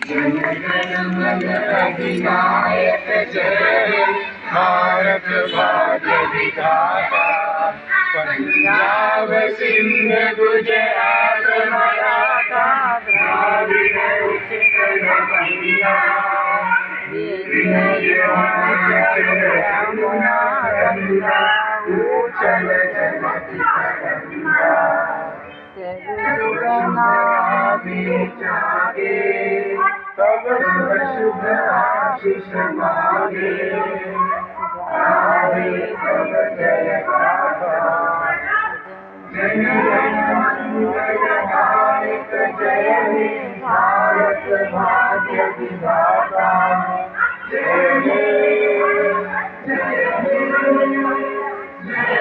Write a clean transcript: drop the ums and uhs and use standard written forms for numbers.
जन गण मन अधिनायक जय भारत भाग्य विधाता। पंजाब सिंध गुजरात मराठा द्राविड़ उत्कल बंगा। यमुना गंगा उच्चल जगति तरंगा। जागे तब शुभ शुभ आशीष मांगे। गावे तब जय गाथा। जन गण मंगलदायक जय हे भारत भाग्य विधाता। जय हे जय हे जय हे।